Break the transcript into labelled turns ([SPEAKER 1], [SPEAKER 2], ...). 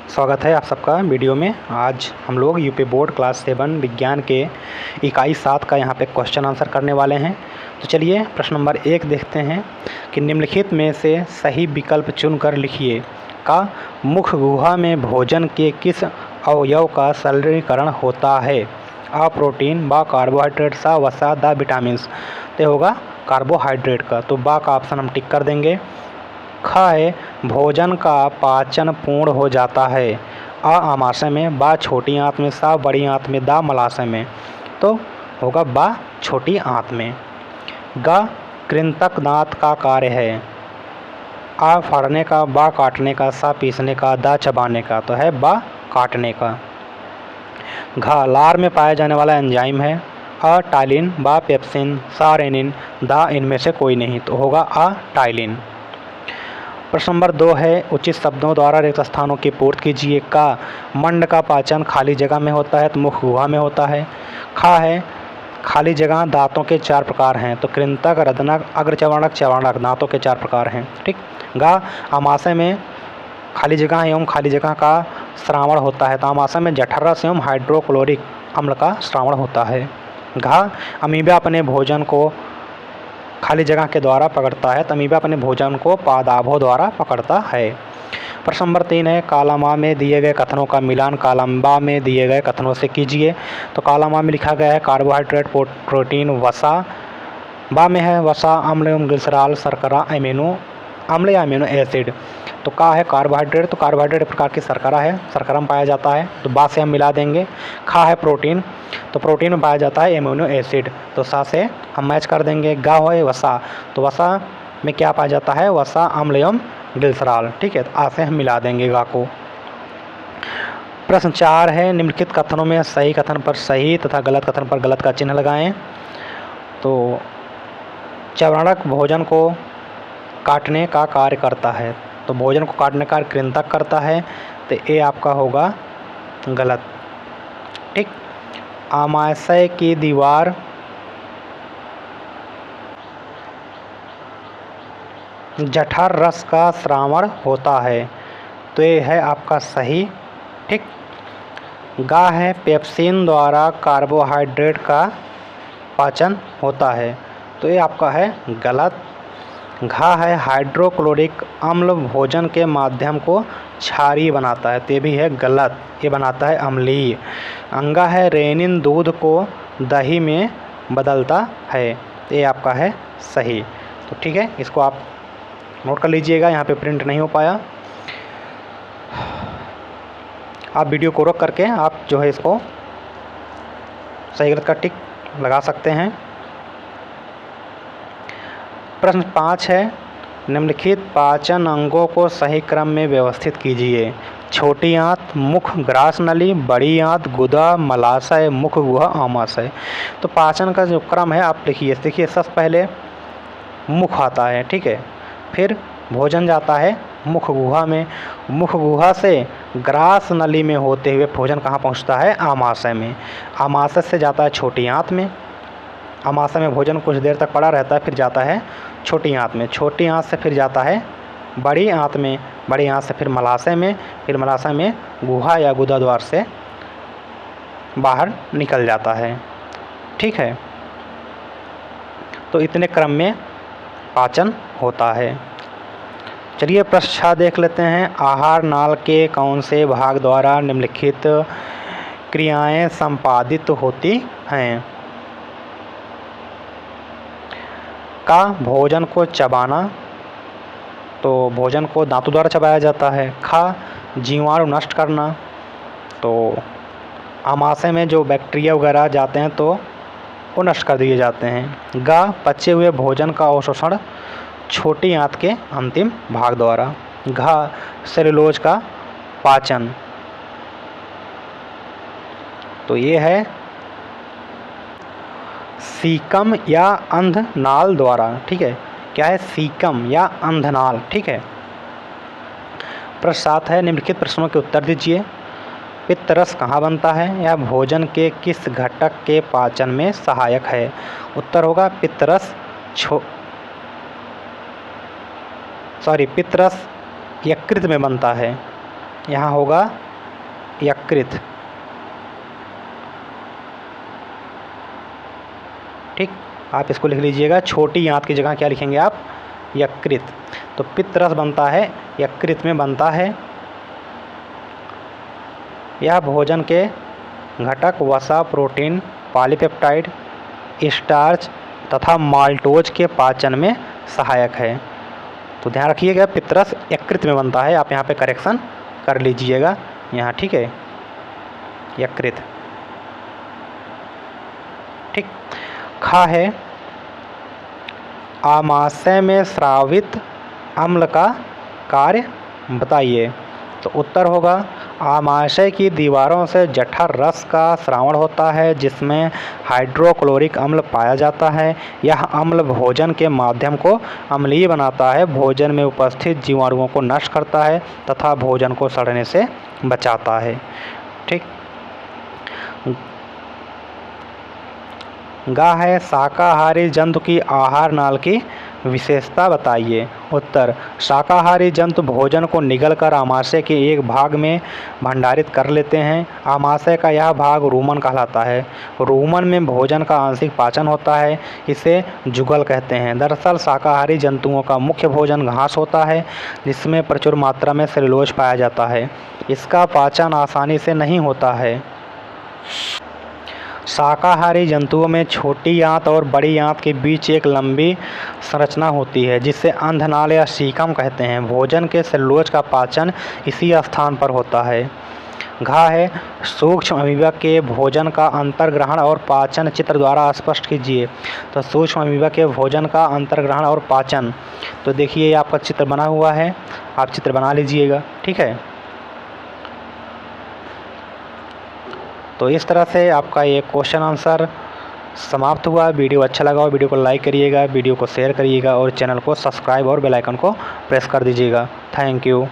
[SPEAKER 1] स्वागत है आप सबका वीडियो में। आज हम लोग यूपी बोर्ड क्लास 7 विज्ञान के इकाई 7 का यहाँ पे क्वेश्चन आंसर करने वाले हैं। तो चलिए प्रश्न नंबर 1 देखते हैं कि निम्नलिखित में से सही विकल्प चुनकर लिखिए का मुख गुहा में भोजन के किस अवयव का सरलीकरण होता है। आ प्रोटीन, बा कार्बोहाइड्रेट, सा वसा, दा विटामिन्स। तो होगा कार्बोहाइड्रेट का, तो बा का ऑप्शन हम टिक कर देंगे। ख है भोजन का पाचन पूर्ण हो जाता है। आ आमाशय में, बा छोटी आंत में, सा बड़ी आंत में, दा मलाशय में। तो होगा बा छोटी आंत में। ग कृंतक दांत का कार्य है। आ फाड़ने का, बा काटने का, सा पीसने का, दा चबाने का। तो है बा काटने का। घ लार में पाया जाने वाला एंजाइम है। अ टाइलिन, बा पेप्सिन, सा रेनिन, दा इनमें से कोई नहीं। तो होगा अ टाइलिन। प्रश्न नंबर 2 है उचित शब्दों द्वारा रिक्त स्थानों की पूर्ति कीजिए। का मंड का पाचन खाली जगह में होता है, तो मुख गुहा में होता है। खा है खाली जगह दांतों के 4 प्रकार हैं, तो कृंतक, रदनक, अग्रचर्वणक, चर्वणक दांतों के 4 प्रकार हैं। ठीक। गा आमाशय में खाली जगह एवं खाली जगह का श्रावण होता है, तो आमाशय में जठररस एवं हाइड्रोक्लोरिक अम्ल का श्रावण होता है। घा अमीबा अपने भोजन को खाली जगह के द्वारा पकड़ता है, तो अमीबा अपने भोजन को पादाभों द्वारा पकड़ता है। प्रश्न नंबर 3 है कॉलम आ में दिए गए कथनों का मिलान कॉलम बा में दिए गए कथनों से कीजिए। तो कॉलम आ में लिखा गया है कार्बोहाइड्रेट, प्रोटीन, वसा। बा में है वसा, अम्ल एवं ग्लिसरॉल, शर्करा, अमीनो अम्ल या अमीनो एसिड। तो का है कार्बोहाइड्रेट, तो कार्बोहाइड्रेट एक प्रकार की शर्करा है, शर्करा में पाया जाता है, तो बा से हम मिला देंगे। खा है प्रोटीन, तो प्रोटीन में पाया जाता है एमिनो एसिड, तो सा से हम मैच कर देंगे। गा है वसा, तो वसा में क्या पाया जाता है, वसा, अम्ल एवं ग्लिसरॉल। ठीक है, तो आ से हम मिला देंगे गा को। प्रश्न 4 है निम्नलिखित कथनों में सही कथन पर सही तथा गलत कथन पर गलत का चिन्ह लगाएं। तो चर्वणक भोजन को काटने का कार्य करता है, तो भोजन को काटने का कृंतक करता है, तो ये आपका होगा गलत। ठीक। आमाशय की दीवार जठर रस का श्रावण होता है, तो ये है आपका सही। ठीक। गा है पेप्सिन द्वारा कार्बोहाइड्रेट का पाचन होता है, तो ये आपका है गलत। घा है हाइड्रोक्लोरिक अम्ल भोजन के माध्यम को क्षारीय बनाता है, तो ये भी है गलत, ये बनाता है अम्लीय। अंगा है रेनिन दूध को दही में बदलता है, तो ये आपका है सही। तो ठीक है, इसको आप नोट कर लीजिएगा, यहाँ पे प्रिंट नहीं हो पाया। आप वीडियो को रोक करके आप जो है इसको सही गलत का टिक लगा सकते हैं। प्रश्न 5 है निम्नलिखित पाचन अंगों को सही क्रम में व्यवस्थित कीजिए। छोटी आंत, मुख, ग्रास नली, बड़ी आंत, गुदा, मलाशय, मुख गुहा, आमाशय। तो पाचन का जो क्रम है आप लिखिए। देखिए सबसे पहले मुख आता है, ठीक है, फिर भोजन जाता है मुख गुहा में, मुख गुहा से ग्रास नली में होते हुए भोजन कहाँ पहुँचता है, आमाशय में, आमाशय से जाता है छोटी आंत में, आमाशय में भोजन कुछ देर तक पड़ा रहता है, फिर जाता है छोटी आंत में, छोटी आंत से फिर जाता है बड़ी आंत में, बड़ी आंत से फिर मलाशय में, फिर मलाशय में गुहा या गुदा द्वार से बाहर निकल जाता है। ठीक है, तो इतने क्रम में पाचन होता है। चलिए प्रश्न 6 देख लेते हैं। आहार नाल के कौन से भाग द्वारा निम्नलिखित क्रियाएं संपादित होती हैं। का भोजन को चबाना, तो भोजन को दांतों द्वारा चबाया जाता है। खा जीवाणु नष्ट करना, तो आमाशय में जो बैक्टीरिया वगैरह जाते हैं तो वो नष्ट कर दिए जाते हैं। गा पचे हुए भोजन का अवशोषण छोटी आंत के अंतिम भाग द्वारा। घा सेलुलोज का पाचन, तो ये है सीकम या अंधनाल द्वारा। ठीक है, क्या है, सीकम या अंधनाल। ठीक है। प्रश्न 7 है निम्नलिखित प्रश्नों के उत्तर दीजिए। पित्तरस कहाँ बनता है या भोजन के किस घटक के पाचन में सहायक है। उत्तर होगा पित्तरस पित्तरस यकृत में बनता है। यहाँ होगा यकृत। ठीक, आप इसको लिख लीजिएगा, छोटी आंत की जगह क्या लिखेंगे आप, यकृत। तो पित्तरस बनता है यकृत में बनता है। यह भोजन के घटक वसा, प्रोटीन, पॉलीपेप्टाइड, स्टार्च तथा माल्टोज के पाचन में सहायक है। तो ध्यान रखिएगा, पित्तरस यकृत में बनता है। आप यहाँ पे करेक्शन कर लीजिएगा यहाँ, ठीक है, यकृत। ठीक, खा है आमाशय में स्रावित अम्ल का कार्य बताइए। तो उत्तर होगा, आमाशय की दीवारों से जठर रस का स्रावण होता है जिसमें हाइड्रोक्लोरिक अम्ल पाया जाता है। यह अम्ल भोजन के माध्यम को अम्लीय बनाता है, भोजन में उपस्थित जीवाणुओं को नष्ट करता है तथा भोजन को सड़ने से बचाता है। ठीक, गा है शाकाहारी जंतु की आहार नाल की विशेषता बताइए। उत्तर, शाकाहारी जंतु भोजन को निगलकर आमाशय के एक भाग में भंडारित कर लेते हैं। आमाशय का यह भाग रूमन कहलाता है। रूमन में भोजन का आंशिक पाचन होता है, इसे जुगल कहते हैं। दरअसल शाकाहारी जंतुओं का मुख्य भोजन घास होता है जिसमें प्रचुर मात्रा में सेलुलोज पाया जाता है। इसका पाचन आसानी से नहीं होता है। शाकाहारी जंतुओं में छोटी आंत और बड़ी आंत के बीच एक लंबी संरचना होती है जिसे अंधनाल या सीकम कहते हैं। भोजन के सेलुलोज का पाचन इसी स्थान पर होता है। घा है सूक्ष्म अमीबा के भोजन का अंतर्ग्रहण और पाचन चित्र द्वारा स्पष्ट कीजिए। तो सूक्ष्म अमीबा के भोजन का अंतर्ग्रहण और पाचन, तो देखिए ये आपका चित्र बना हुआ है, आप चित्र बना लीजिएगा। ठीक है, तो इस तरह से आपका ये क्वेश्चन आंसर समाप्त हुआ। वीडियो अच्छा लगा हो वीडियो को लाइक करिएगा, वीडियो को शेयर करिएगा और चैनल को सब्सक्राइब और बेल आइकन को प्रेस कर दीजिएगा। Thank you.